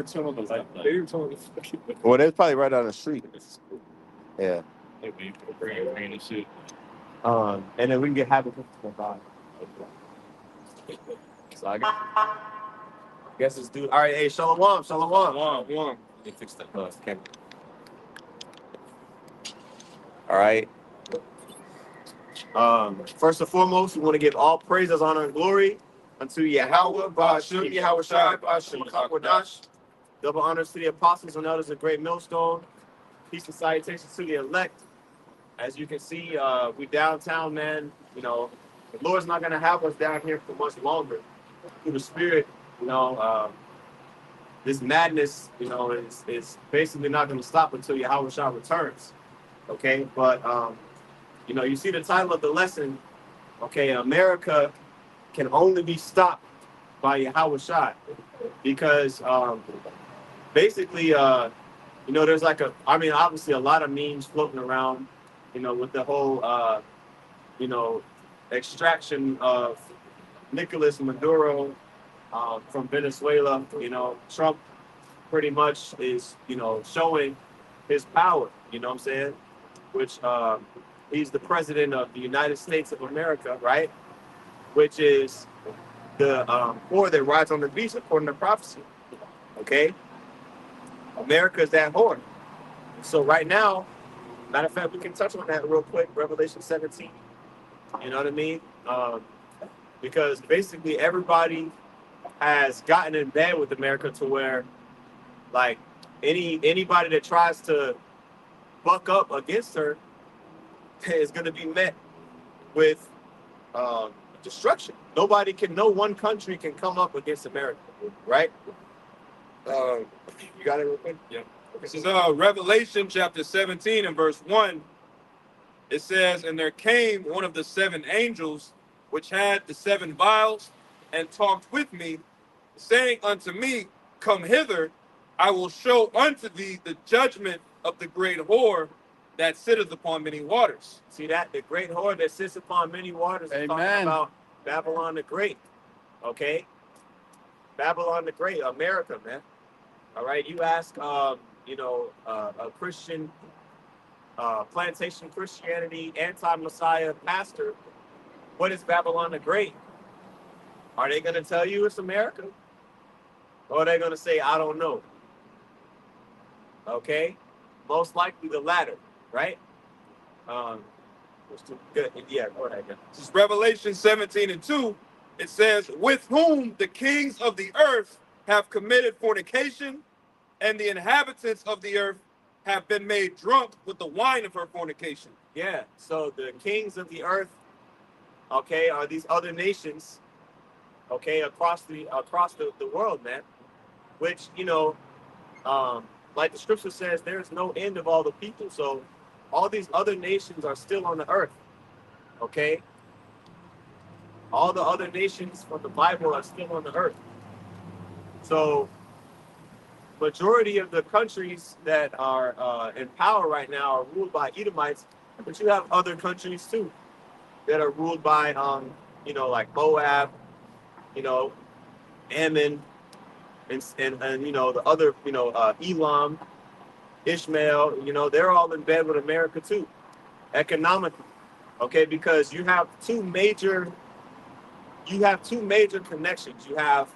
didn't turn on the light. They didn't turn on the fucking light. Well, they're probably right down the street. Yeah. Maybe bring rain and shit. And then we can get happy for God. So I guess this dude. All right, hey, shalom. Come on. Let me fix that camera. All right. First and foremost, we want to give all praises, honor, and glory unto Yahweh, Ba'ashim, Yahawashai, Ba'ashim, Kakwadash. Double honors to the apostles and elders of Great Millstone. Peace and salutations to the elect. As you can see, we downtown, man. You know, the Lord's not going to have us down here for much longer. Through the Spirit, you know, this madness, you know, is basically not going to stop until Yahawashai returns. Okay, but, you know, you see the title of the lesson, okay, America can only be stopped by Yahawashai. Because basically, you know, there's like obviously a lot of memes floating around, you know, with the whole, you know, extraction of Nicolas Maduro from Venezuela. You know, Trump pretty much is, you know, showing his power, you know what I'm saying? Which he's the president of the United States of America, right? Which is the whore that rides on the beast according to prophecy. Okay? America is that whore. So right now, matter of fact, we can touch on that real quick, Revelation 17. You know what I mean? Because basically everybody has gotten in bed with America to where, like, anybody that tries to buck up against her is going to be met with destruction. No one country can come up against America, right? You got it real quick? Yeah. This is Revelation chapter 17 and verse 1. It says, "And there came one of the 7 angels, which had the 7 vials, and talked with me, saying unto me, Come hither, I will show unto thee the judgment of the great whore that sitteth upon many waters." See that? The great whore that sits upon many waters is talking about Babylon the Great. Okay? Babylon the Great, America, man. All right? You ask, you know, a Christian, plantation Christianity, anti-Messiah pastor, what is Babylon the Great? Are they going to tell you it's America? Or are they going to say, I don't know? Okay? Most likely the latter, right? Good. Yeah, go ahead. This is Revelation 17 and 2. It says, "With whom the kings of the earth have committed fornication, and the inhabitants of the earth have been made drunk with the wine of her fornication." Yeah, so the kings of the earth, okay, are these other nations, okay, across the world, man. Which, you know, like the scripture says, there's no end of all the people. So all these other nations are still on the earth, okay? All the other nations from the Bible are still on the earth. So majority of the countries that are in power right now are ruled by Edomites, but you have other countries too that are ruled by, you know, like Moab, you know, Ammon, and you know, the other, you know, Elam, Ishmael, you know, they're all in bed with America too, economically, okay? Because you have two major connections. You have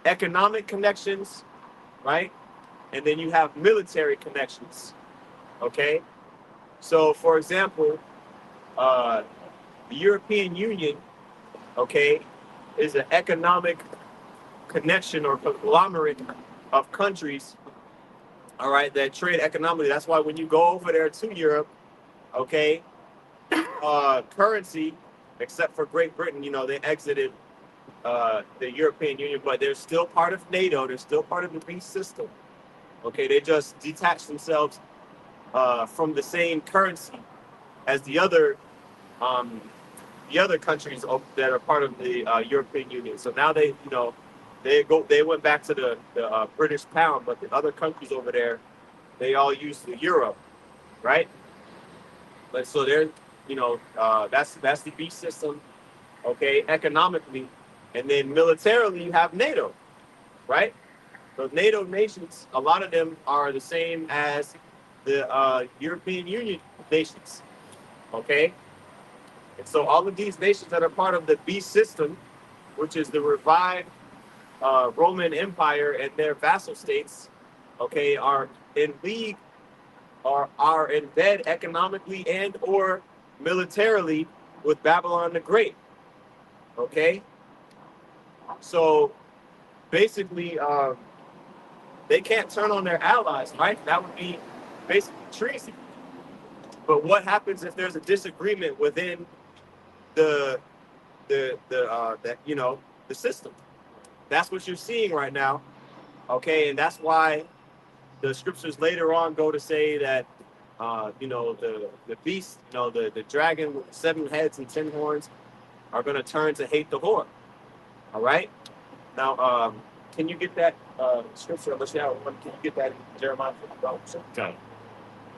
economic connections, right? And then you have military connections, okay? So, for example, the European Union, okay, is an economic connection or conglomerate of countries, all right, that trade economically. That's why when you go over there to Europe, okay, currency, except for Great Britain, you know, they exited the European Union, but they're still part of NATO. They're still part of the beast system. Okay, they just detached themselves from the same currency as the other countries that are part of the European Union. So now they, you know, they went back to the British pound, but the other countries over there, they all use the euro, right? But so they're, you know, that's the beast system, okay, economically, and then militarily you have NATO, right? The NATO nations, a lot of them are the same as the European Union nations. Okay, and so all of these nations that are part of the beast system, which is the revived Roman Empire and their vassal states, okay, are in league or are in bed economically and or militarily with Babylon the Great. Okay, so basically, they can't turn on their allies, right? That would be basically treason. But what happens if there's a disagreement within the that the system? That's what you're seeing right now, okay? And that's why the scriptures later on go to say that the beast, the dragon with 7 heads and 10 horns are going to turn to hate the Lord. All right. Now, can you get that scripture? Unless you have one, can you get that in Jeremiah 50? Okay.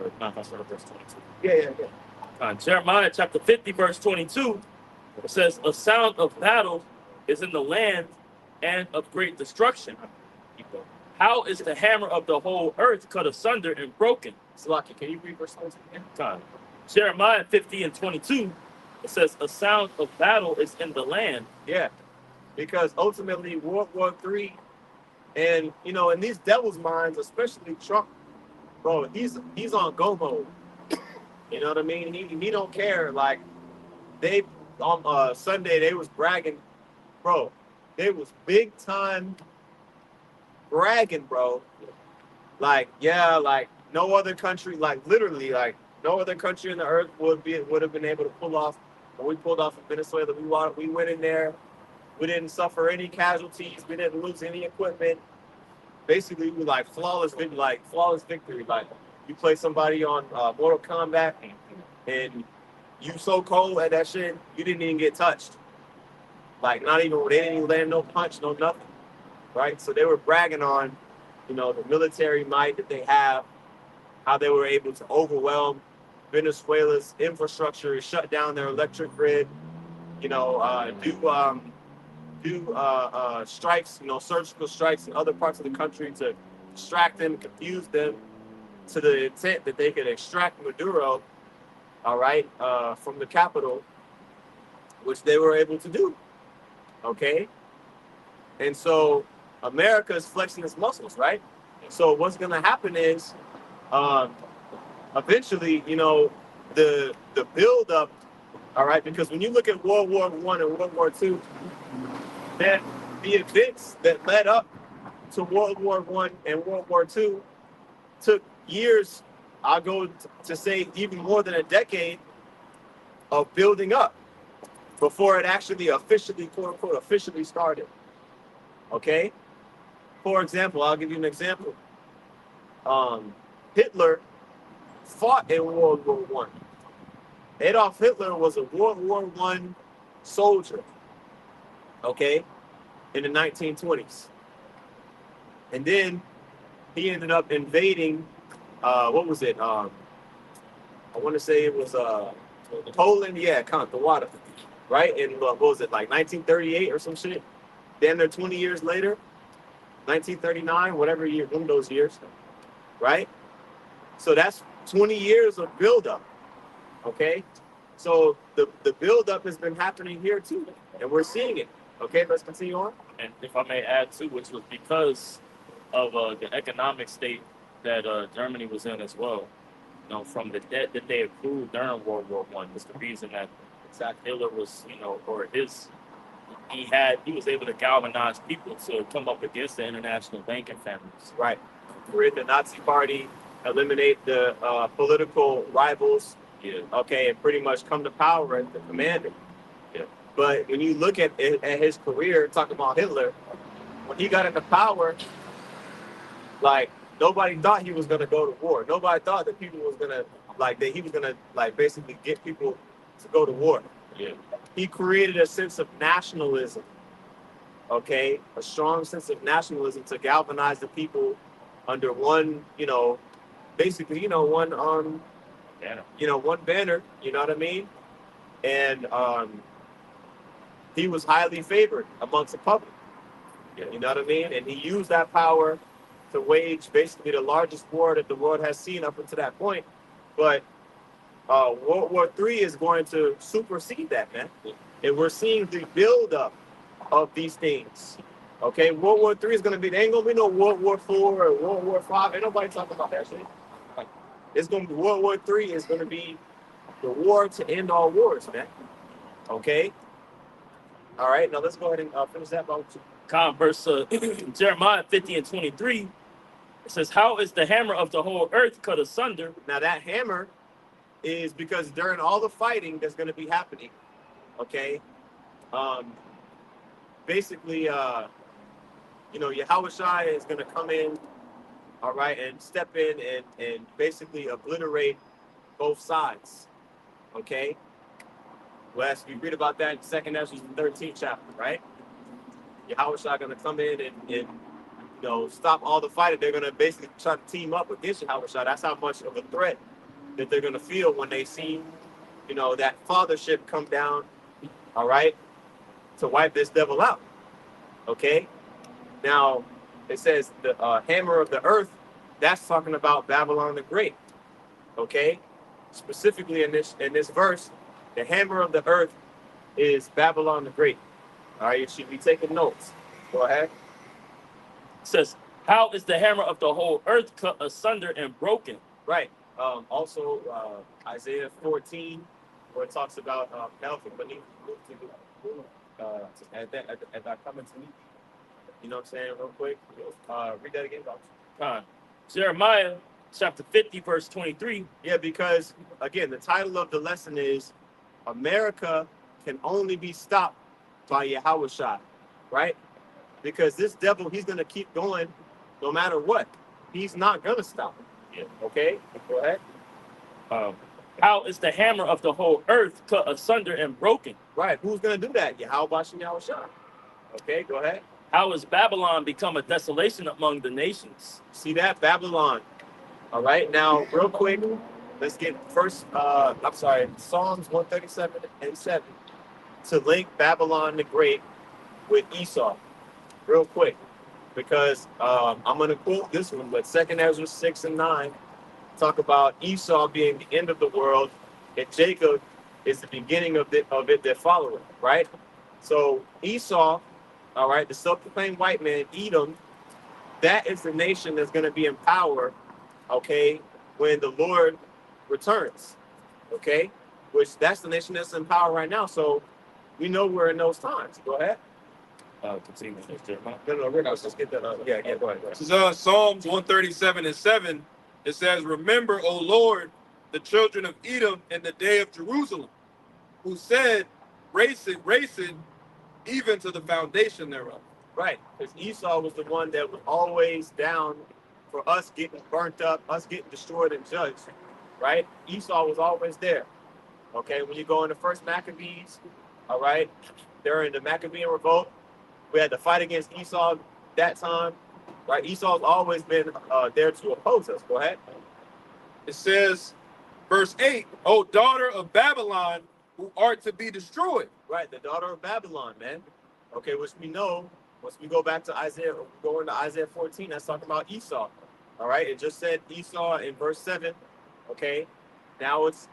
Or not, that's verse 22. Yeah. Jeremiah chapter 50, verse 22, it says, "A sound of battle is in the land and of great destruction. How is the hammer of the whole earth cut asunder and broken?" Salaki, can you read verse 22 again? Okay. Jeremiah 50 and 22, it says, "A sound of battle is in the land." Yeah, because ultimately World War III, and in these devil's minds, especially Trump, bro, he's on go mode. You know what I mean? He don't care. Like they on Sunday they was bragging, bro. They was big time bragging, bro. Like no other country, like literally, like no other country in the earth would have been able to pull off what we pulled off in Venezuela. We went in there. We didn't suffer any casualties. We didn't lose any equipment. Basically, we flawless victory. Like you play somebody on Mortal Kombat, and you so cold at that shit, you didn't even get touched. Like they didn't even land no punch, no nothing, right? So they were bragging on, the military might that they have, how they were able to overwhelm Venezuela's infrastructure, shut down their electric grid, do strikes, surgical strikes in other parts of the country to distract them, confuse them, to the intent that they could extract Maduro, all right, from the capital, which they were able to do, okay? And so America is flexing its muscles, right? So what's going to happen is eventually, the build-up, all right, because when you look at World War I and World War II, that the events that led up to World War I and World War II took years, I'll go to say even more than a decade of building up before it actually officially, quote unquote, officially started. Okay? For example, I'll give you an example. Hitler fought in World War I. Adolf Hitler was a World War I soldier, okay, in the 1920s. And then he ended up invading, what was it? I want to say it was Poland, yeah, kind of the water, right? And what was it, like 1938 or some shit? Then there 20 years later, 1939, whatever year, one of those years, right? So that's 20 years of buildup, okay? So the buildup has been happening here too, and we're seeing it. Okay, let's continue on. And if I may add too, which was because of the economic state that Germany was in as well. From the debt that they accrued during World War I, is the reason that Hitler was, he was able to galvanize people to come up against the international banking families. Right. Create the Nazi Party, eliminate the political rivals. Yeah. Okay, and pretty much come to power as the commander. Yeah. But when you look at his career, talking about Hitler, when he got into power, like nobody thought he was gonna go to war. Nobody thought that people was gonna that he was gonna basically get people to go to war. Yeah. He created a sense of nationalism. Okay, a strong sense of nationalism to galvanize the people under one, basically, one banner. One banner. You know what I mean? And he was highly favored amongst the public. Yeah. You know what I mean? And he used that power to wage basically the largest war that the world has seen up until that point. But World War III is going to supersede that, man. And we're seeing the buildup of these things. Okay, World War III is going to be, there ain't going to be no World War IV or World War V. Ain't nobody talking about that shit. It's going to be, World War III is going to be the war to end all wars, man. Okay? All right, now let's go ahead and finish that about Verse Jeremiah 50 and 23. It says, how is the hammer of the whole earth cut asunder? Now that hammer is because during all the fighting that's going to be happening, okay, basically, Yahawashi is going to come in, all right, and step in and basically obliterate both sides, okay? Well, as we read about that in 2nd Ezra 13th chapter, right? Yahawashi going to come in and stop all the fighting. They're going to basically try to team up against Yahawashi. That's how much of a threat that they're going to feel when they see, that fathership come down, all right, to wipe this devil out, okay? Now, it says the hammer of the earth, that's talking about Babylon the Great, okay? Specifically in this verse, the hammer of the earth is Babylon the Great. All right, you should be taking notes. Go ahead. It says, how is the hammer of the whole earth cut asunder and broken? Right. Also, Isaiah 14, where it talks about Alpha beneath at that coming to me. You know what I'm saying, real quick? Read that again, Doctor. Jeremiah chapter 50, verse 23. Yeah, because, again, the title of the lesson is America can only be stopped by Yahawashi, right? Because this devil, he's going to keep going no matter what. He's not going to stop. Yeah. Okay? Go ahead. How is the hammer of the whole earth cut asunder and broken? Right. Who's going to do that? Yahawashi. Okay, go ahead. How has Babylon become a desolation among the nations? See that? Babylon. All right. Now, real quick, let's get first, Psalms 137 and 7 to link Babylon the Great with Esau. Real quick. Because I'm going to quote this one, but 2nd Ezra 6 and 9 talk about Esau being the end of the world, and Jacob is the beginning of it that follow it, right? So Esau, all right, the self-proclaimed white man, Edom, that is the nation that's going to be in power, okay, when the Lord returns, okay? Which that's the nation that's in power right now. So we know we're in those times. Go ahead. Continue. No, Rick, let's get that. Yeah, go ahead. This is Psalms 137 and 7. It says, remember, O Lord, the children of Edom in the day of Jerusalem, who said, race it, even to the foundation thereof. Right, because Esau was the one that was always down for us getting burnt up, us getting destroyed and judged, right? Esau was always there, okay? When you go into First Maccabees, all right, during the Maccabean revolt, we had to fight against Esau that time, right? Esau's always been there to oppose us. Go ahead. It says, verse 8, O daughter of Babylon, who art to be destroyed. Right, the daughter of Babylon, man. Okay, which we know, once we go back to Isaiah, go into Isaiah 14, that's talking about Esau. All right, it just said Esau in verse 7. Okay, now it's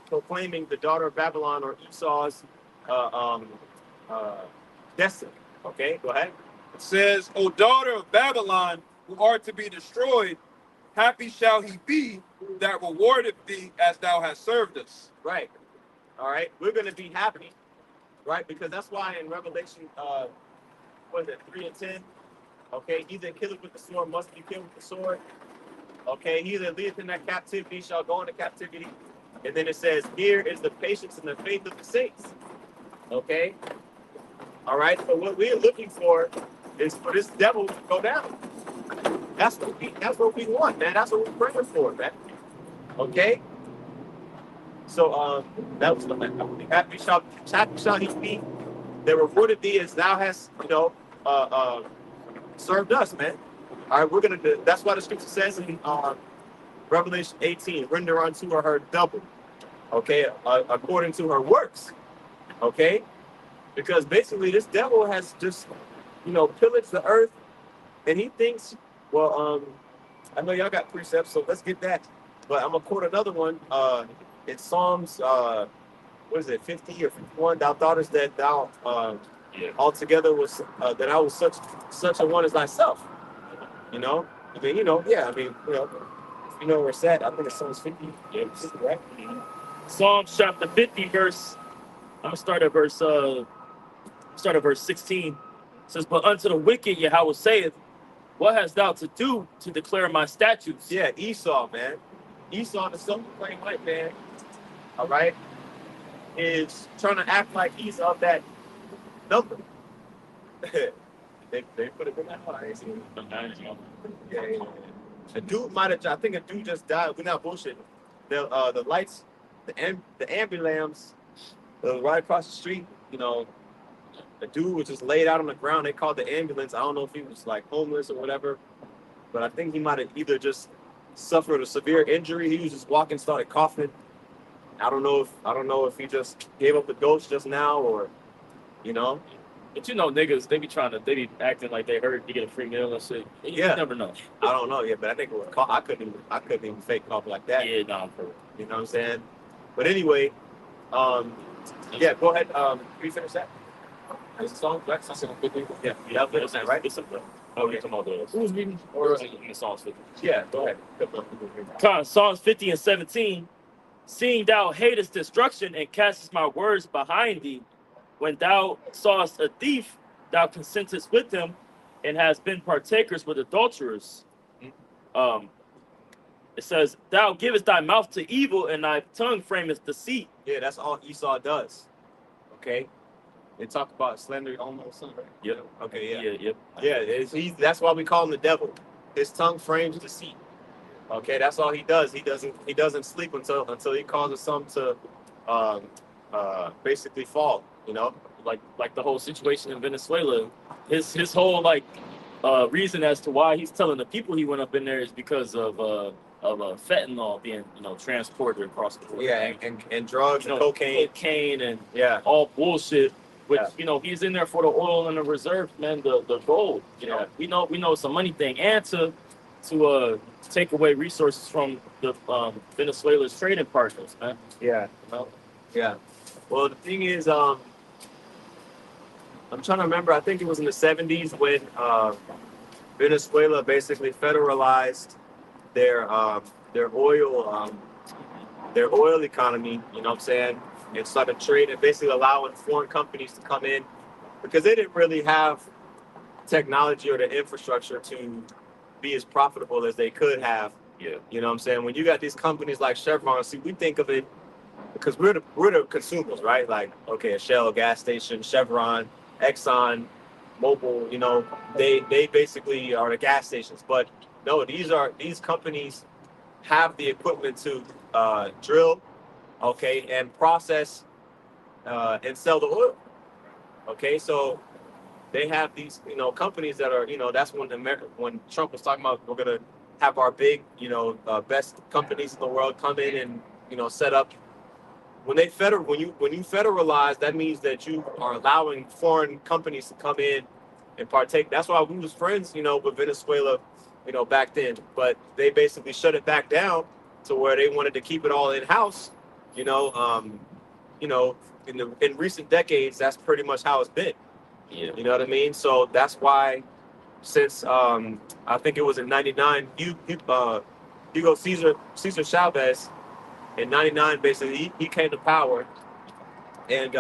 proclaiming the daughter of Babylon or Esau's destiny. Okay, go ahead. It says, O daughter of Babylon, who art to be destroyed, happy shall he be that rewardeth thee as thou hast served us. Right. All right, we're going to be happy, right? Because that's why in Revelation, 3 and 10, okay, he that killeth with the sword must be killed with the sword. Okay, he that leadeth in that captivity shall go into captivity. And then it says, here is the patience and the faith of the saints. Okay? All right, so what we're looking for is for this devil to go down. That's what we want, man. That's what we're praying for, man. Okay? So that was happy shall he be that rewarded thee as thou hast, served us, man. All right, we're gonna do. That's why the scripture says in Revelation 18, render unto her double, okay, according to her works, okay, because basically this devil has just, pillaged the earth, And he thinks, well, I know y'all got precepts, so let's get that. But I'm gonna quote another one. In Psalms, what is it, 50 or 51? Thou thoughtest that thou altogether was that I was such a one as thyself. You know, I mean, yeah, I mean, where it's at. I think it's Psalms 50. Yeah. 50, right? Psalms chapter 50, verse. I'm gonna start at verse 16. It says, "But unto the wicked Yahweh saith, what hast thou to do to declare my statutes?" Yeah, Esau, man. Esau, the self-proclaimed white man, all right, is trying to act like he's of that number. they put it in that one. I ain't seen it. Yeah. A dude might have. I think a dude just died. We're not bullshitting. The lights, the ambulance, right across the street. The dude was just laid out on the ground. They called the ambulance. I don't know if he was like homeless or whatever, but I think he might have either just suffered a severe injury. He was just walking, started coughing. I don't know if he just gave up the ghost just now or. But niggas, they be acting like they heard you get a free meal and shit. You never know. I don't know, yeah, but I think it was cough. I couldn't even fake cough like that. Yeah, nah, for you know what I'm saying? But anyway, yeah, go ahead. Can you finish that? Is the song black? Yeah, finish that, right? It's simple. Okay. Who's reading? Or In the Psalms 50. yeah, go ahead. Psalms 50 and 17. Seeing thou hatest destruction and castest my words behind thee, when thou sawest a thief, thou consentest with him, and hast been partakers with adulterers. It says, thou givest thy mouth to evil, and thy tongue frameth deceit. Yeah, that's all Esau does. Okay, they talk about slander almost, right? Yep. Okay, yeah. Yeah. That's why we call him the devil. His tongue frames deceit. Okay, that's all he does. He doesn't sleep until he causes some to basically fall. Like the whole situation in Venezuela. His whole reason as to why he's telling the people he went up in there is because of fentanyl being transported across the border. Yeah, and drugs, and cocaine, and all bullshit. Which he's in there for the oil and the reserves, man. The gold. We know it's a money thing, and to take away resources from the Venezuela's trading partners, man. Yeah. Yeah. Well, the thing is, I'm trying to remember. I think it was in the 70s when Venezuela basically federalized their oil economy. You know what I'm saying? And started trading, basically allowing foreign companies to come in because they didn't really have technology or the infrastructure to be as profitable as they could have. Yeah. You know what I'm saying? When you got these companies like Chevron, see, we think of it because we're the consumers, right? Like, okay, a Shell gas station, Chevron, Exxon, Mobil, they basically are the gas stations. But no, these companies have the equipment to drill, okay, and process and sell the oil. Okay, so they have these, companies that are, that's when Trump was talking about we're gonna have our big, best companies in the world come in and, set up. When you federalize, that means that you are allowing foreign companies to come in and partake. That's why we was friends, with Venezuela, back then. But they basically shut it back down to where they wanted to keep it all in house. In recent decades, that's pretty much how it's been. Yeah. You know what I mean? So that's why, since I think it was in '99, Hugo Cesar Chavez. In '99, basically, he came to power, and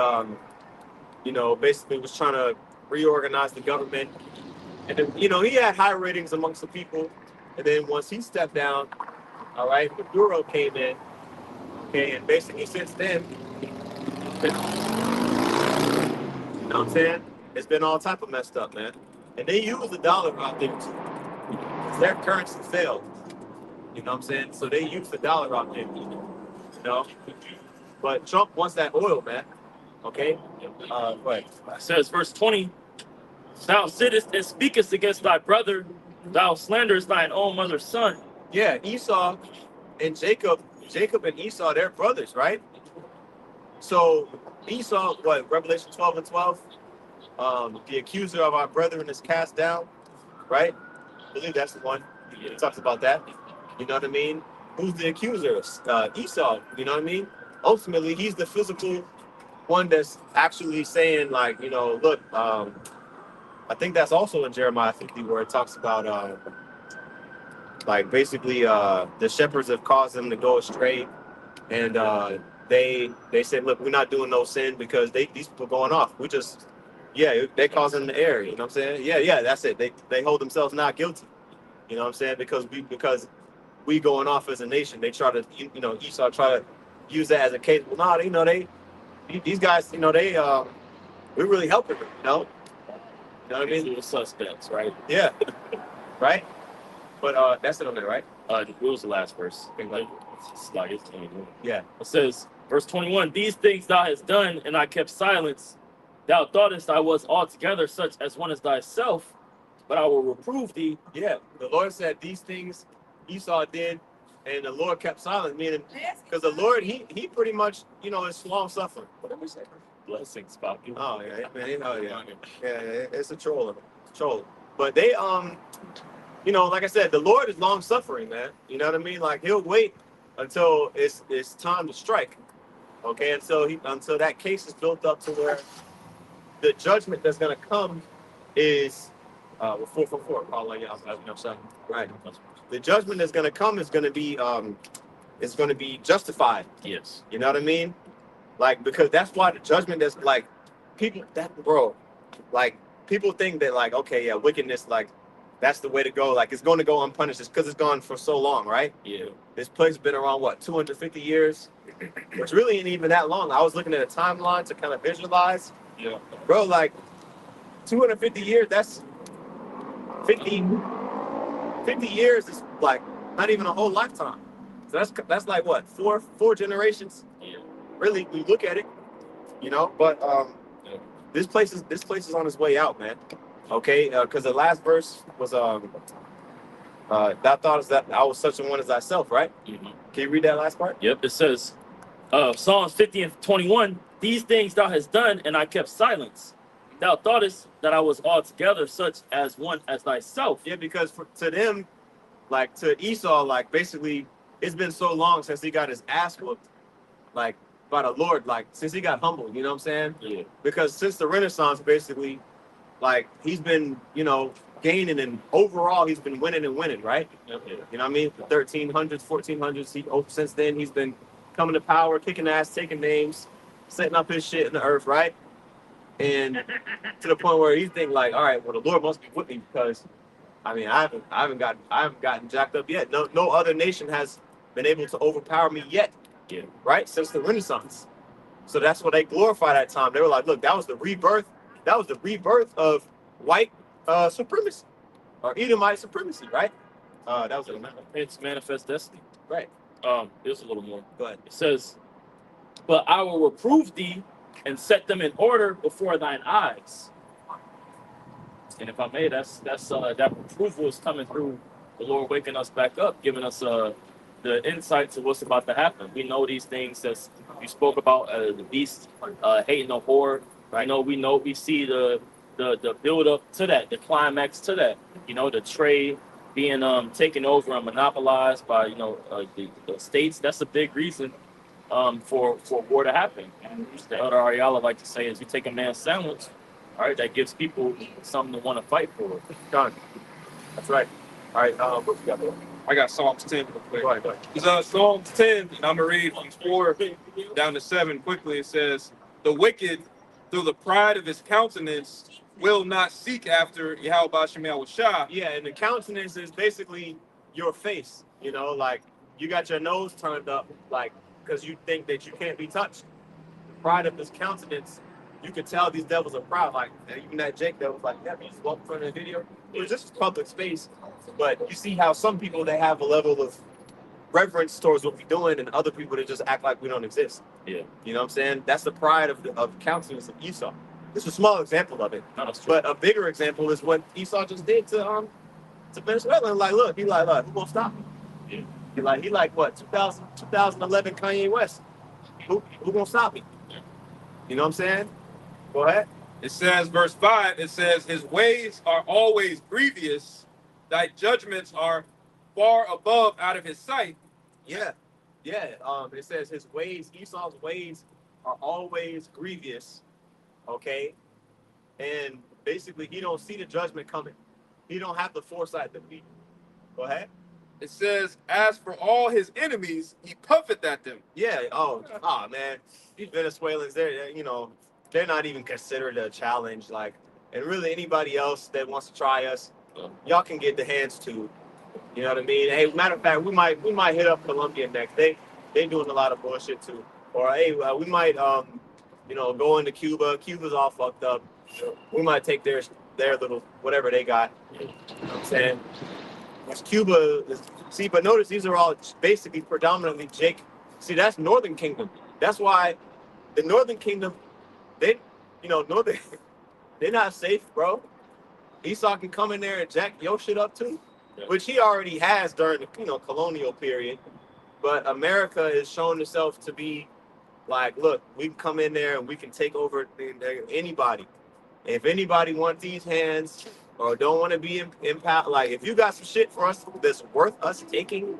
basically was trying to reorganize the government. And then, he had high ratings amongst the people. And then once he stepped down, all right, Maduro came in. Okay, and basically since then, you know what I'm saying? It's been all type of messed up, man. And they use the dollar out there too. Their currency failed. You know what I'm saying? So they use the dollar out there. But Trump wants that oil, man. Okay? Go ahead. It says, verse 20, thou sittest and speakest against thy brother, thou slanderest thine own mother's son. Yeah, Esau and Jacob and Esau, they're brothers, right? So Esau, Revelation 12 and 12? The accuser of our brethren is cast down, right? believe that's the one. Yeah. He talks about that. You know what I mean? Who's the accuser? Esau. You know what I mean? Ultimately, he's the physical one that's actually saying, like, you know, look, I think that's also in Jeremiah 50 where it talks about, like, basically, the shepherds have caused them to go astray, and they said, look, we're not doing no sin because these people going off. We just, yeah, they causing the error. You know what I'm saying? Yeah, that's it. They hold themselves not guilty. You know what I'm saying? Because we going off as a nation. They try to, you know, Esau try to use that as a case. Well, no, you know, these guys, you know, we're really helping them, you know? You know what I mean? Usual suspects, right? Yeah. Right? But that's it on there, right? What was the last verse? Okay. It's like it's 21. Yeah. It says, verse 21, these things thou hast done, and I kept silence. Thou thoughtest I was altogether such as one as thyself, but I will reprove thee. Yeah. The Lord said these things Esau did, and the Lord kept silent, meaning because the Lord, he pretty much, you know, is long suffering. What did we say? Blessings, Poppy. Oh yeah, man. Oh yeah. Yeah, it's a troll. But they you know, like I said, the Lord is long suffering, man. You know what I mean? Like he'll wait until it's time to strike. Okay, until that case is built up to where the judgment that's gonna come is 444. Right. The judgment that's gonna come is gonna be justified. Yes. You know what I mean? Like, because that's why the judgment is like people like people think that, like, okay, yeah, wickedness, like that's the way to go. Like it's going to go unpunished just because it's gone for so long, right? Yeah. This place has been around what, 250 years, which really ain't even that long. I was looking at a timeline to kind of visualize. Yeah. Bro, like 250 years, that's 50 years is like not even a whole lifetime. So that's like what, four generations? Yeah. Really, we look at it, you know. But Yeah. this place is on its way out, man. Okay, because the last verse was thou thoughtest that I was such a one as thyself, right? Mm-hmm. Can you read that last part? Yep. It says, Psalms 50 and 21, these things thou hast done, and I kept silence. Thou thoughtest that I was altogether such as one as thyself. Yeah, because to them, like to Esau, like basically, it's been so long since he got his ass whooped, like by the Lord, like since he got humbled. You know what I'm saying? Yeah. Because since the Renaissance, basically, like he's been, you know, gaining, and overall he's been winning and winning, right? Yeah. You know what I mean? The 1300s, 1400s. Since then he's been coming to power, kicking ass, taking names, setting up his shit in the earth, right? And to the point where you think like, all right, well the Lord must be with me because, I mean, I haven't gotten jacked up yet. No other nation has been able to overpower me yet. Yeah. Right? Since the Renaissance. So that's what they glorified at that time. They were like, look, that was the rebirth. That was the rebirth of white supremacy or Edomite supremacy, right? That was It's manifest destiny. right. There's a little more. Go ahead. It says, but I will reprove thee and set them in order before thine eyes. And if I may, that's that reproval is coming through the Lord waking us back up, giving us the insights of what's about to happen. We know these things as you spoke about, the beast hating the whore. I know we see the build up to that, the climax to that. You know, the trade being taken over and monopolized by the states. That's a big reason for war to happen. And the Elder Ariala like to say is you take a man's sandwich, all right, that gives people something to want to fight for. Done. That's right. All right. What you got there? I got Psalms 10 real quick. Go ahead. It's Psalms 10, and I'm going to read from 4 down to 7 quickly. It says, the wicked, through the pride of his countenance, will not seek after YAHAWASHI. Yeah, and the countenance is basically your face. You know, like you got your nose turned up, like because you think that you can't be touched. The pride of his countenance, you could tell these devils are proud. Like even that Jake that was like, yeah, he just walked in front of the video. It was just public space, but you see how some people they have a level of reverence towards what we're doing, and other people that just act like we don't exist. Yeah, you know what I'm saying? That's the pride of countenance of Esau. It's a small example of it, no, that's true. but a bigger example is what Esau just did to Venezuela. And like, look, who gonna stop me? Yeah. He like what 2011 Kanye West. Who gonna stop me? You know what I'm saying? Go ahead. It says, verse 5, it says, his ways are always grievous. thy judgments are far above out of his sight. Yeah, yeah. It says his ways, Esau's ways, are always grievous. Okay, and basically he don't see the judgment coming. He don't have the foresight that we. Go ahead. It says, as for all his enemies, he puffeth at them. Yeah. Oh, man, these Venezuelans, they're not even considered a challenge. Like, and really anybody else that wants to try us, y'all can get the hands too. You know what I mean? Hey, matter of fact, we might hit up Colombia next. They doing a lot of bullshit too. Or hey, we might go into Cuba. Cuba's all fucked up. We might take their little whatever they got. You know what I'm saying? Cuba is, see, but notice these are all basically predominantly Jake. See, that's Northern Kingdom. That's why the Northern Kingdom, Northern, they're not safe, bro. Esau can come in there and jack your shit up too, which he already has during the colonial period. But America has shown itself to be like, look, we can come in there and we can take over anybody. If anybody wants these hands or don't want to be in power, like if you got some shit for us that's worth us taking,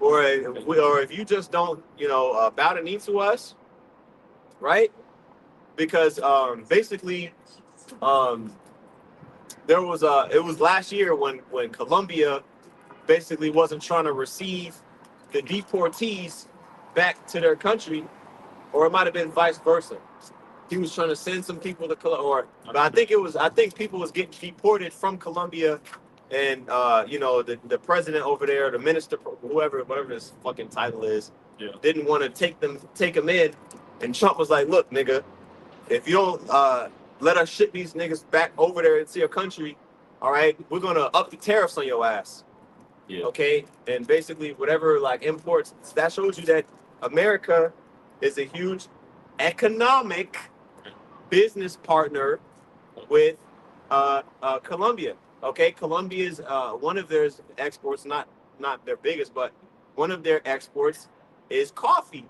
or if you just don't, bow the knee to us, right? Because basically, it was last year when Colombia basically wasn't trying to receive the deportees back to their country, or it might have been vice versa. He was trying to send some people to Colombia, but I think people was getting deported from Colombia, and the president over there, the minister, whatever his fucking title is, didn't want to take them in, and Trump was like, look, nigga, if you don't let us ship these niggas back over there into your country, all right, we're gonna up the tariffs on your ass. Yeah. Okay, and basically whatever like imports, that shows you that America is a huge economic business partner with Colombia. Okay, Colombia is one of their exports, not their biggest, but one of their exports is coffee.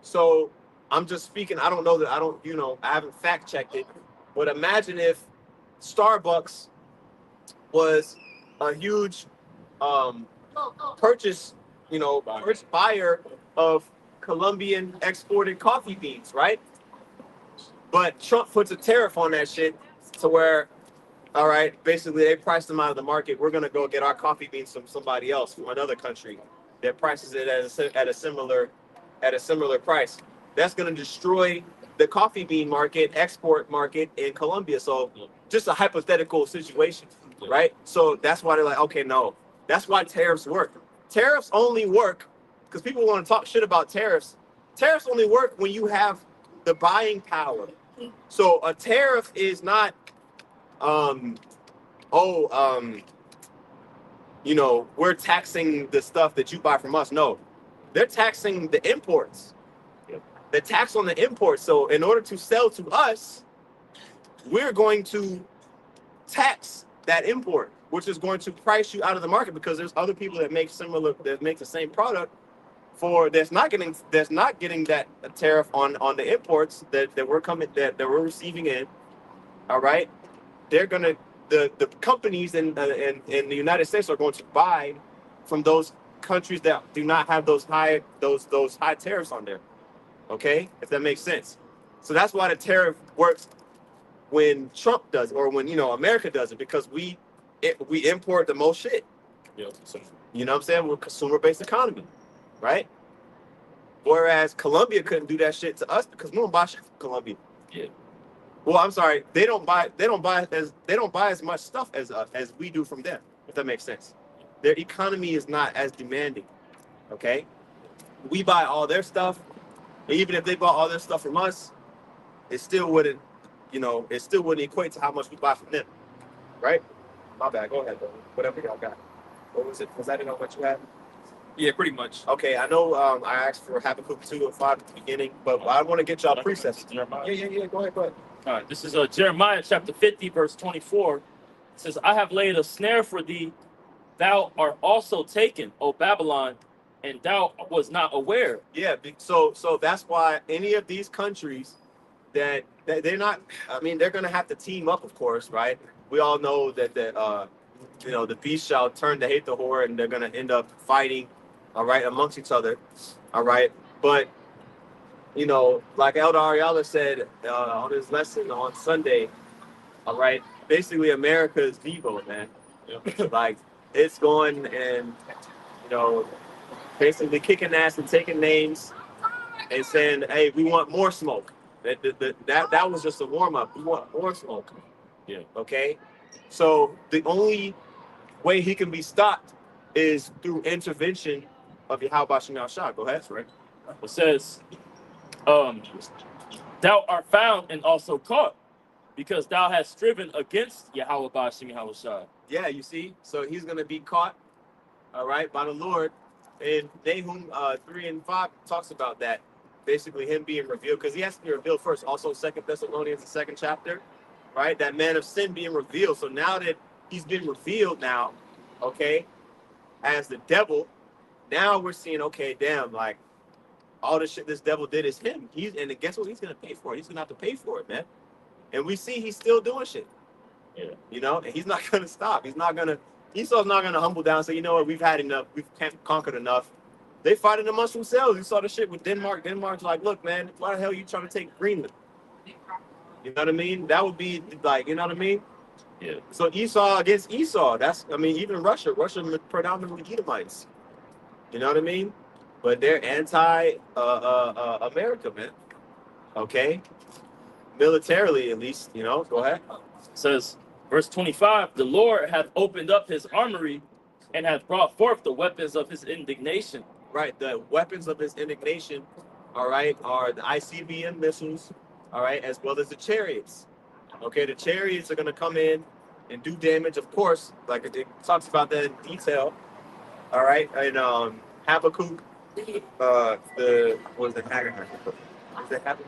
So I'm just speaking. I don't know that I haven't fact checked it, but imagine if Starbucks was a huge purchase buyer of Colombian exported coffee beans, right? But Trump puts a tariff on that shit to where, all right, basically they priced them out of the market. We're gonna go get our coffee beans from somebody else, from another country that prices it at a similar price. That's gonna destroy the coffee bean market, export market in Colombia. So just a hypothetical situation, right? So that's why they're like, okay, no. That's why tariffs work. Tariffs only work because people want to talk shit about tariffs. Tariffs only work when you have the buying power. So a tariff is not, we're taxing the stuff that you buy from us. No, they're taxing the imports. The tax on the imports. So in order to sell to us, we're going to tax that import, which is going to price you out of the market because there's other people that make the same product that's not getting that tariff on the imports that we're receiving in. All right, they're gonna the companies in the United States are going to buy from those countries that do not have those high tariffs on there. Okay, if that makes sense. So that's why the tariff works when Trump does, or when America does it, because we import the most shit. Yeah. So, you know what I'm saying? We're a consumer-based economy, right? Whereas Colombia couldn't do that shit to us because we don't buy shit from Colombia. Yeah. Well, I'm sorry, they don't buy as much stuff as we do from them, if that makes sense. Their economy is not as demanding. Okay? We buy all their stuff. Even if they bought all their stuff from us, it still wouldn't equate to how much we buy from them. Right? My bad. Go ahead, bro. Whatever y'all got. What was it? Was that what you had? Yeah, pretty much. Okay, I know I asked for Habakkuk 2 and 5 at the beginning, but I want to get y'all precepts. Jeremiah. Yeah. Go ahead. All right, this is Jeremiah chapter 50, verse 24. It says, I have laid a snare for thee. Thou art also taken, O Babylon, and thou was not aware. Yeah, so that's why any of these countries that they're not, I mean, they're going to have to team up, of course, right? We all know that the beast shall turn to hate the whore, and they're gonna end up fighting, all right, amongst each other, all right. But like Elder Ariala said on his lesson on Sunday, all right, basically America is Devo, man. Like it's going and basically kicking ass and taking names and saying, "Hey, we want more smoke." That was just a warm up. We want more smoke. Yeah. Okay. So the only way he can be stopped is through intervention of Yahawah Shah. Go ahead, right? It says, "Thou art found and also caught, because thou hast striven against Yahweh Bashim Yahushua." Yeah, you see. So he's gonna be caught, all right, by the Lord. And Nahum 3:5 talks about that. Basically, him being revealed, because he has to be revealed first. Also, 2 Thessalonians, the 2nd chapter, right? That man of sin being revealed. So now that he's been revealed now, okay, as the devil, now we're seeing, okay, damn, like all the shit this devil did is him. And guess what? He's gonna pay for it. He's gonna have to pay for it, man. And we see he's still doing shit. Yeah. And he's not gonna stop. Esau's not gonna humble down and say, you know what, we've had enough, we've conquered enough. They fighting amongst themselves. You saw the shit with Denmark. Denmark's like, look, man, why the hell are you trying to take Greenland? You know what I mean? That would be like, you know what I mean? Yeah. So Esau against Esau. Even Russia predominantly Edomites. You know what I mean? But they're anti-America, man. Okay? Militarily, at least, go ahead. It says, verse 25, "The Lord hath opened up his armory and hath brought forth the weapons of his indignation." Right, the weapons of his indignation, all right, are the ICBM missiles, all right, as well as the chariots. Okay, the chariots are going to come in and do damage, of course, like it talks about that in detail, all right, and Habakkuk, what is it, Habakkuk? Is it Habakkuk?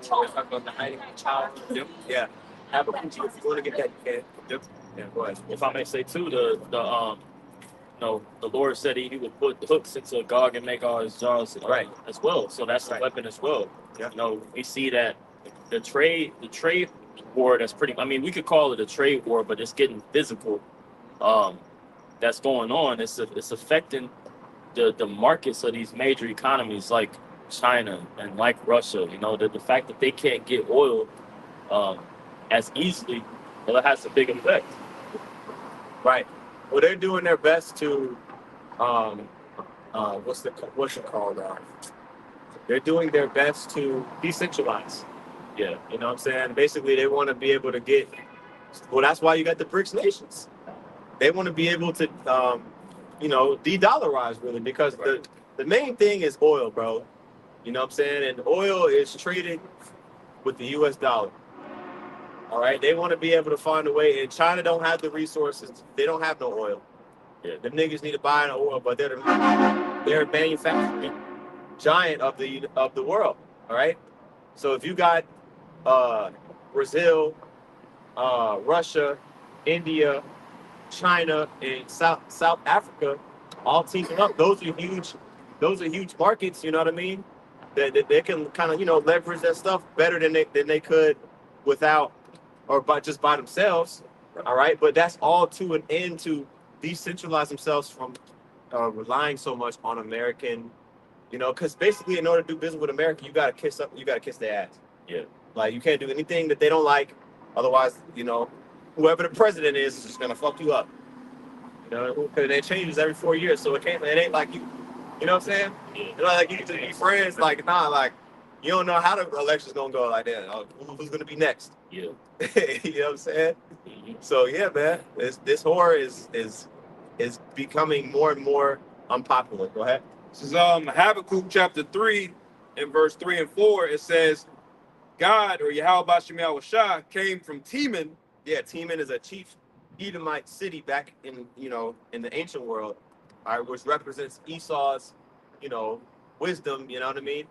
Talk about the hiding child. Yep. Yeah, Habakkuk, if you want to get that, you can. Yep. Yeah, go ahead. If I may say too, the Lord said he would put hooks into Gog and Magog's jaws, right, as well. So that's a weapon as well. Yeah. We see that the trade war, that's pretty. I mean, we could call it a trade war, but it's getting physical. That's going on. It's affecting the markets of these major economies like China and like Russia. The fact that they can't get oil as easily, well, it has a big effect. Right. Well, they're doing their best to, what's it called? They're doing their best to decentralize. Yeah. You know what I'm saying? Basically, they want to be able to get. Well, that's why you got the BRICS nations. They want to be able to, de-dollarize really, because the main thing is oil, bro. You know what I'm saying? And oil is traded with the U.S. dollar. All right, they want to be able to find a way, and China don't have the resources. They don't have no oil. Yeah. The niggas need to buy the oil, but they're a manufacturing giant of the world. All right, so if you got Brazil, Russia, India, China, and South Africa all teaming up, those are huge markets. You know what I mean? That they can kind of leverage that stuff better than they could without. Or just by themselves, all right? But that's all to an end to decentralize themselves from relying so much on American, because basically in order to do business with America, you gotta kiss their ass. Yeah. Like you can't do anything that they don't like, otherwise, whoever the president is just gonna fuck you up. Because it changes every 4 years, so it ain't like you. You know what I'm saying? Yeah. Like you can be friends, like nah, like you don't know how the election's gonna go like that. Who's gonna be next? Yeah. You know what I'm saying? Mm-hmm. So yeah, man, this horror is becoming more and more unpopular. Go ahead. This is Habakkuk chapter 3 and verse 3 and 4. It says, God, or Yahweh Bashim Yahushua, came from Teman. Yeah, Teman is a chief Edomite city back in the ancient world, all right, which represents Esau's wisdom. You know what I mean?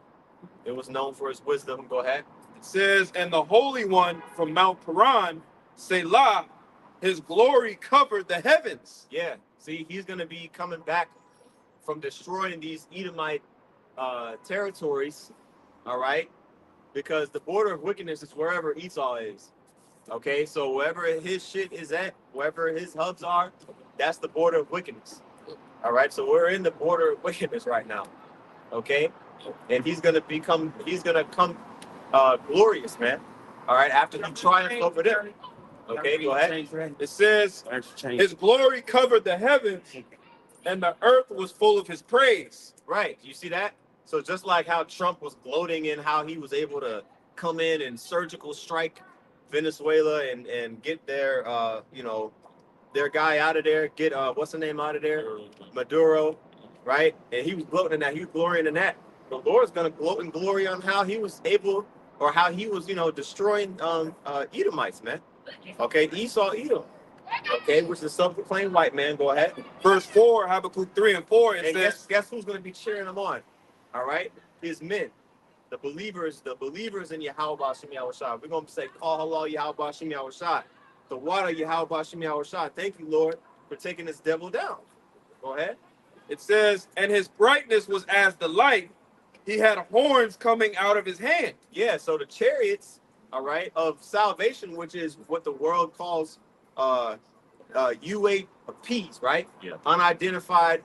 It was known for its wisdom. Go ahead. It says, and the Holy One from Mount Paran, Selah, his glory covered the heavens. Yeah, see, he's going to be coming back from destroying these Edomite territories, all right? Because the border of wickedness is wherever Esau is. Okay, so wherever his shit is at, wherever his hubs are, that's the border of wickedness. All right, so we're in the border of wickedness right now. Okay, and he's gonna come glorious, man. All right, after he triumphs over them. Okay, go ahead. It says, his glory covered the heavens, and the earth was full of his praise. Right, you see that? So just like how Trump was gloating in how he was able to come in and surgical strike Venezuela and get their their guy out of there, get what's the name out of there? Maduro, right? And he was gloating in that, he was glorying in that. The Lord's gonna gloat and glory on how he was able, or how he was, destroying Edomites, man. Okay, Esau Edom. Okay, which is a self-proclaimed white man. Go ahead. Verse 4, Habakkuk 3 and 4, it And says, guess who's going to be cheering him on? All right, his men, the believers in Yahweh Shem Yahushua. We're going to say, call halal Yahweh Shem Yahushua. The water Yahweh Shem Yahushua. Thank you, Lord, for taking this devil down. Go ahead. it says, and his brightness was as the light. He had horns coming out of his hand. Yeah, so the chariots, all right, of salvation, which is what the world calls U8 Ps, right? Yeah. Unidentified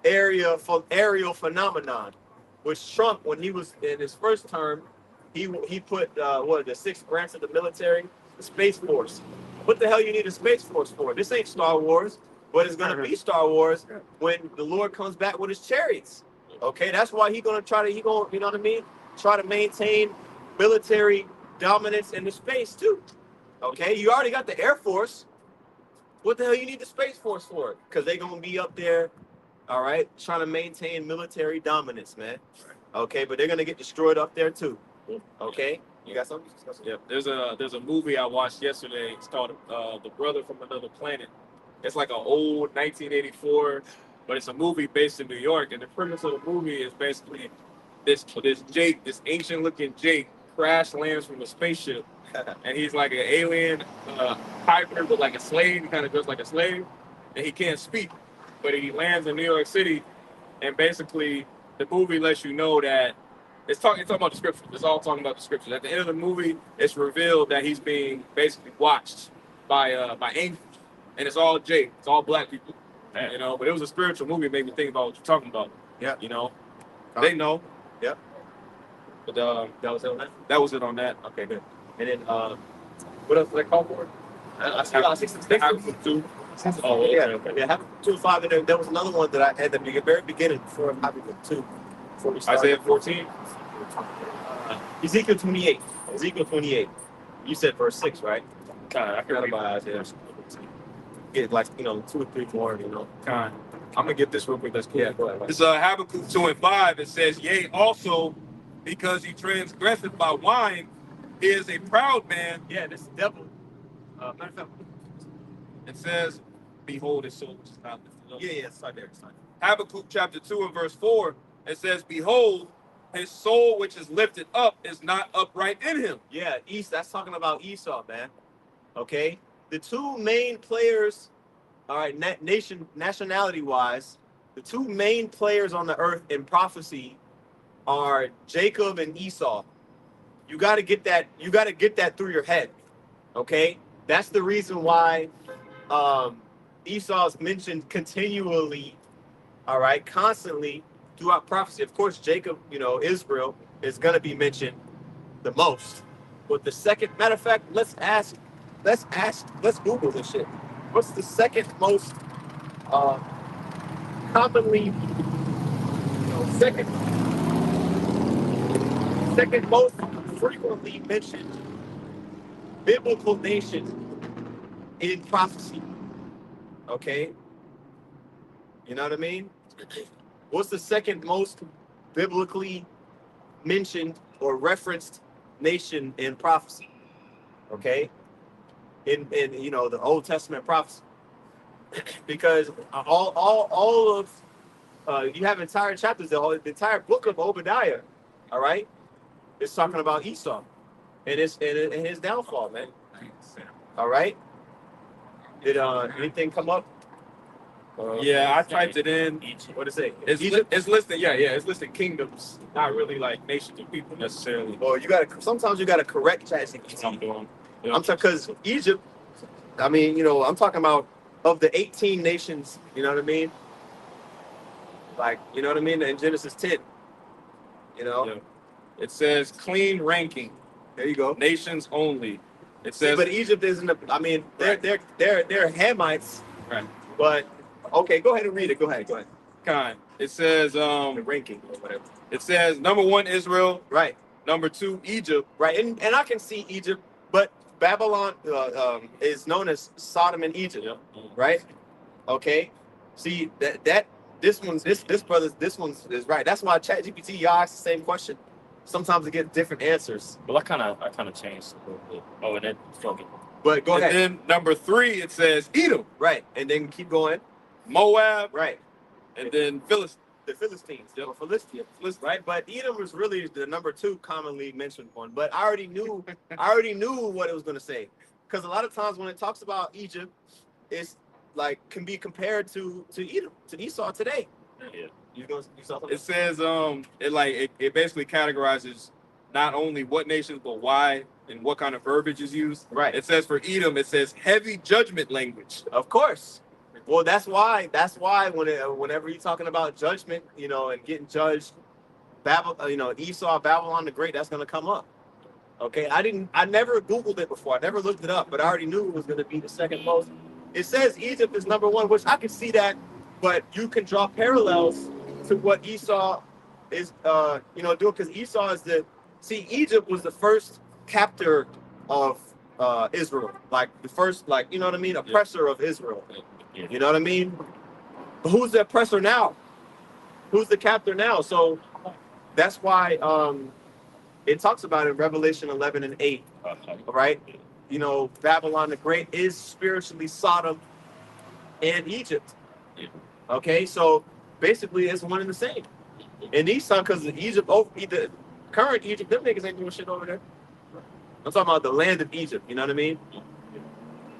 aerial phenomenon, which Trump, when he was in his first term, he put the 6th branch of the military, the Space Force. What the hell you need a Space Force for? This ain't Star Wars, but it's gonna be Star Wars when the Lord comes back with his chariots. Okay, that's why you know what I mean? Try to maintain military dominance in the space too. Okay, you already got the Air Force. What the hell you need the Space Force for? Because they're gonna be up there, all right, trying to maintain military dominance, man. Okay, but they're gonna get destroyed up there too. Okay, you got something? Yeah, there's a movie I watched yesterday. It's called The Brother from Another Planet. It's like an old 1984, but it's a movie based in New York. And the premise of the movie is basically this ancient looking Jake crash lands from a spaceship, and he's like an alien hybrid with like a slave. He kind of dressed like a slave, and he can't speak, but he lands in New York City, and basically the movie lets you know that it's talking about the scriptures. It's all talking about the scriptures. At the end of the movie, it's revealed that he's being basically watched by angels, and it's all Jake. It's all black people, you know. But it was a spiritual movie. It made me think about what you're talking about. Yeah, you know, they know. Yep. But that was it on that. that was it on that. Okay, good. And then what else did I call for? I see some things. Habakkuk 2. Oh, yeah. Yeah, Habakkuk 2 5, and there was another one that I had at the very beginning before Habakkuk 2. Before we started. Isaiah 14. Ezekiel 28. Ezekiel 28. You said verse 6, right? I forgot about Isaiah. Get like 2 or 3 more, I'm gonna get this real quick. Let's Yeah, go ahead. It's Habakkuk 2 and 5. It says, "Yea, also because he transgresseth by wine, he is a proud man." Yeah, this devil. Matter of fact, It says, "Behold, his soul which is not lifted up." yeah, it's right there. Habakkuk chapter 2 and verse 4. It says, "Behold, his soul which is lifted up is not upright in him." Yeah, that's talking about Esau, man. Okay, the two main players, all right, nationality-wise, the two main players on the earth in prophecy are Jacob and Esau. You got to get that. You got to get that through your head. Okay, that's the reason why Esau is mentioned continually. All right, constantly throughout prophecy. Of course, Jacob, Israel is going to be mentioned the most. But the second, matter of fact, let's Google this shit. What's the second most commonly, second most frequently mentioned biblical nation in prophecy? Okay, you know what I mean? What's the second most biblically mentioned or referenced nation in prophecy? Okay, in the Old Testament prophecy, because all of you have entire chapters, the entire book of Obadiah, all right, it's talking about Esau and his downfall, man. All right, did anything come up? Yeah, I typed it in. What is it? It's listed. Yeah, it's listed kingdoms, not really like nations of people necessarily. Well, sometimes you gotta correct ChatGPT. I'm doing. Yeah. I'm talking because Egypt. I mean, you know, I'm talking about of the 18 nations. You know what I mean? Like, you know what I mean? In Genesis 10. You know. Yeah. It says clean ranking, There you go. nations only. It See, says, but Egypt isn't. I mean, they're Hamites. right. But okay, go ahead and read it. Go ahead. Kind. It says, The ranking or whatever. it says number 1 Israel, Right. number 2 Egypt. Right. And I can see Egypt, but Babylon is known as Sodom and Egypt. Yeah. Right. Okay. See that this one's this one's is right. That's why ChatGPT y'all ask the same question. Sometimes it gets different answers. Well, I kind of changed a little bit. Oh, and then fuck it. But go And ahead. then number 3, it says Edom, Right. And then keep going. Moab, Right. and then Philistine. The Philistines, or Philistines, right? But Edom was really the number 2 commonly mentioned one. But I already knew what it was going to say, because a lot of times when it talks about Egypt, it's like can be compared to Edom, to Esau today. Yeah. You saw something? It says it basically categorizes not only what nations but why and what kind of verbiage is used. Right. It says for Edom, it says heavy judgment language. Of course. Well, that's why whenever you're talking about judgment, you know, and getting judged, Esau, Babylon the Great, that's going to come up. Okay, I never Googled it before. I never looked it up, but I already knew it was going to be the second most. It says Egypt is number 1, which I can see that, but you can draw parallels to what Esau is, doing, because Esau is Egypt was the first captor of Israel, like the first, like, you know what I mean, oppressor of Israel. Yeah. You know what I mean? But who's the oppressor now? Who's the captor now? So that's why it talks about in Revelation 11 and 8, right? You know, Babylon the Great is spiritually Sodom and Egypt. Yeah. Okay, so basically it's one and the same. And these times, because the current Egypt, them niggas ain't doing shit over there. I'm talking about the land of Egypt. You know what I mean?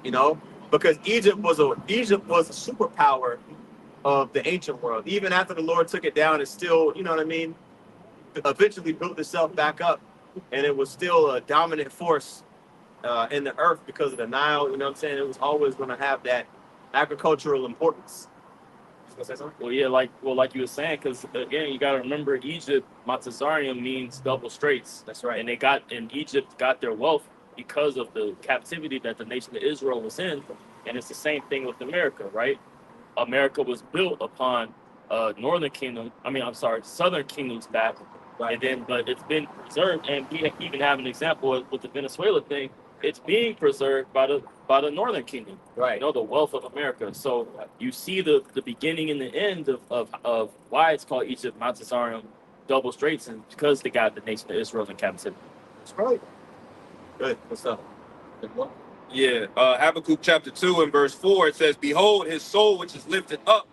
You know, because Egypt was a superpower of the ancient world. Even after the Lord took it down, it's still, you know what I mean, eventually built itself back up, and it was still a dominant force in the earth because of the Nile. You know what I'm saying? It was always going to have that agricultural importance. You gonna say something? Well, yeah, like you were saying, because again, you got to remember, Egypt, Matazarium means double straits. That's right. And Egypt got their wealth because of the captivity that the nation of Israel was in, and it's the same thing with America, right? America was built upon Southern Kingdom's back, Right. and then but it's been preserved, and we even have an example with the Venezuela thing. It's being preserved by the Northern Kingdom, Right. you know, the wealth of America. So you see the beginning and the end of why it's called Egypt, Matazarium, double straits, and because they got the nation of Israel in captivity. That's right. Good. What's up? Yeah. Habakkuk chapter 2 and verse 4, it says, behold, his soul which is lifted up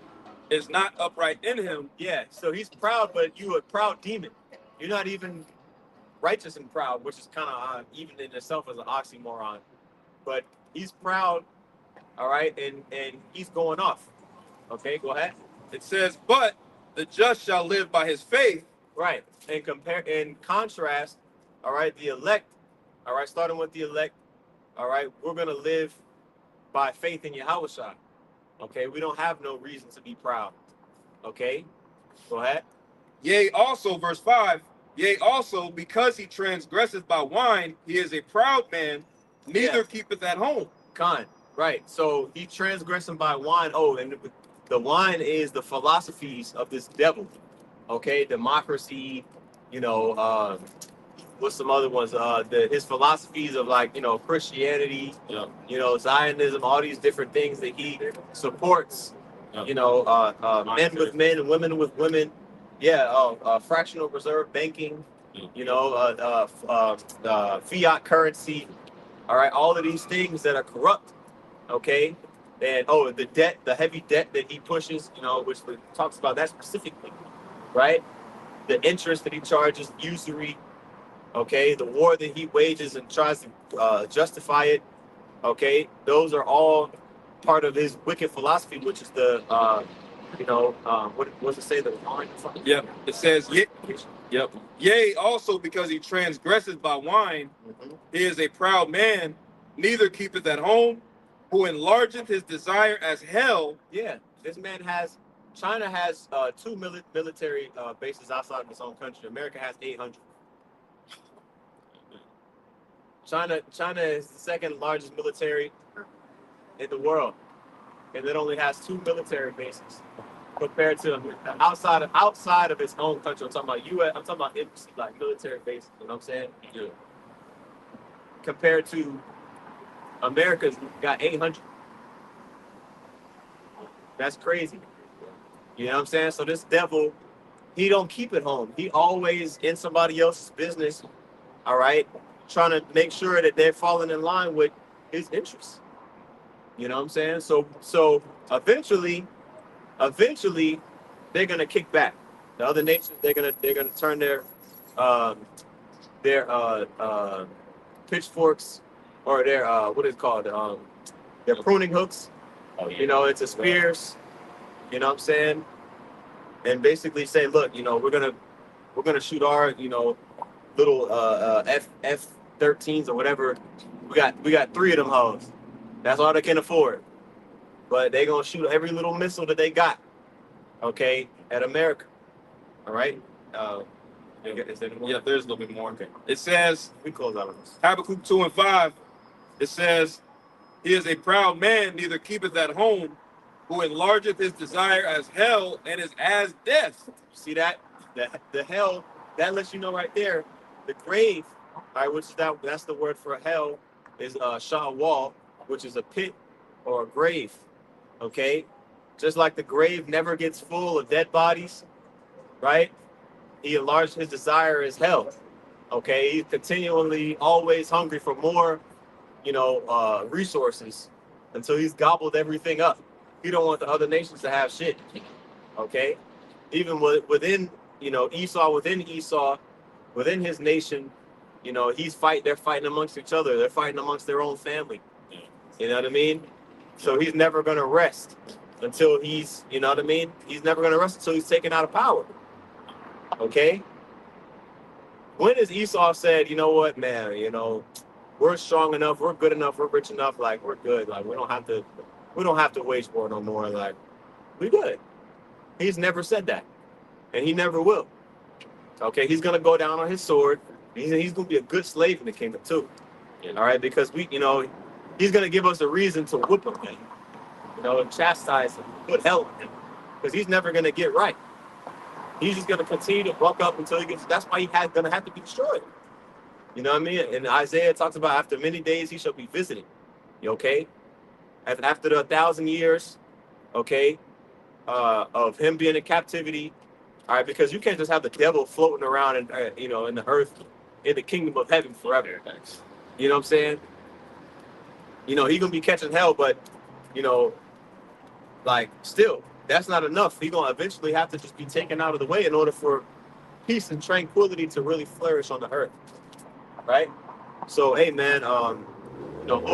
is not upright in him. Yeah, so he's proud, but you a proud demon. You're not even righteous and proud, which is kind of even in itself as an oxymoron. But he's proud, all right, and he's going off. Okay, go ahead. It says, but the just shall live by his faith. Right, and in contrast, all right, the elect, all right, starting with the elect, all right, we're gonna live by faith in YAHAWASHI. Okay, we don't have no reason to be proud. Okay, go ahead. Yea, also, verse 5, yea, also, because he transgresseth by wine, he is a proud man, neither keepeth at home. Right. So he transgressing by wine. Oh, and the wine is the philosophies of this devil. Okay, democracy, you know, what's some other ones? His philosophies of, like, you know, Christianity, you know, Zionism, all these different things that he supports. You know, men with men and women with women. Yeah, fractional reserve banking. You know, fiat currency. All right, all of these things that are corrupt. Okay, and the heavy debt that he pushes. You know, which talks about that specifically, right? The interest that he charges, usury. Okay, the war that he wages and tries to justify it. Okay, those are all part of his wicked philosophy, which is the what does it say? The wine. Yep. It says, yea, also because he transgresseth by wine, he is a proud man, neither keepeth at home, who enlargeth his desire as hell. Yeah, this man has. China has two military bases outside of its own country. America has 800. China is the second largest military in the world, and it only has two military bases compared to outside of its own country. I'm talking about U.S. I'm talking about embassy, like military bases. You know what I'm saying? Yeah. Compared to America's got 800. That's crazy. You know what I'm saying? So this devil, he don't keep it home. He always in somebody else's business. All right, trying to make sure that they're falling in line with his interests. You know what I'm saying? So eventually they're gonna kick back. The other nations, they're gonna turn their pitchforks, or their what is it called, their pruning hooks. Oh yeah. You know, it's a spears. You know what I'm saying? And basically say, look, you know, we're gonna shoot our, you know, little F-13s or whatever. We got 3 of them hoes. That's all they can afford. But they gonna shoot every little missile that they got, okay, at America. All right. Is there any more? Yeah, there's a little bit more. Okay. It says, We close out on this. Habakkuk 2 and 5, it says, he is a proud man, neither keepeth at home, who enlargeth his desire as hell, and is as death. See that? The hell, that lets you know right there. The grave, all right, which is that's the word for hell, is Sha'awal, which is a pit or a grave. Okay? Just like the grave never gets full of dead bodies, right? He enlarged his desire as hell. Okay, he's continually always hungry for more, you know, resources until he's gobbled everything up. He don't want the other nations to have shit. Okay, even within, you know, within his nation, you know, they're fighting amongst each other. They're fighting amongst their own family. You know what I mean? So he's never gonna rest until he's, you know what I mean? He's never gonna rest until he's taken out of power. Okay? When has Esau said, you know what, man, you know, we're strong enough, we're good enough, we're rich enough, like we're good, like we don't have to wage war no more, like we good. He's never said that. And he never will. Okay, he's gonna go down on his sword. He's gonna be a good slave in the kingdom too. All right, because he's gonna give us a reason to whoop him, man. You know, and chastise him, put hell on him. Because he's never gonna get right. He's just gonna continue to buck up until he gets. That's why gonna have to be destroyed. You know what I mean? And Isaiah talks about after many days he shall be visited. Okay? After the 1,000 years, okay, of him being in captivity. All right, because you can't just have the devil floating around in the earth, in the kingdom of heaven forever. You know what I'm saying? You know, he's gonna be catching hell, but you know, like still, that's not enough. He's gonna eventually have to just be taken out of the way in order for peace and tranquility to really flourish on the earth. Right? So hey man, Lord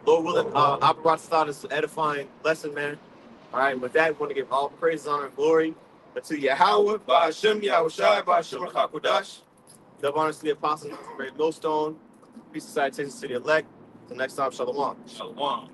willing, I brought this edifying lesson, man. All right, with that, we want to give all praise, honor, and glory to Yahweh, Ba'ashem, Yahawashi, Ba'ashem, HaKadosh. Double honors to the apostles, great millstone. Peace and salutations to the elect. Until next time, Shalom. Shalom.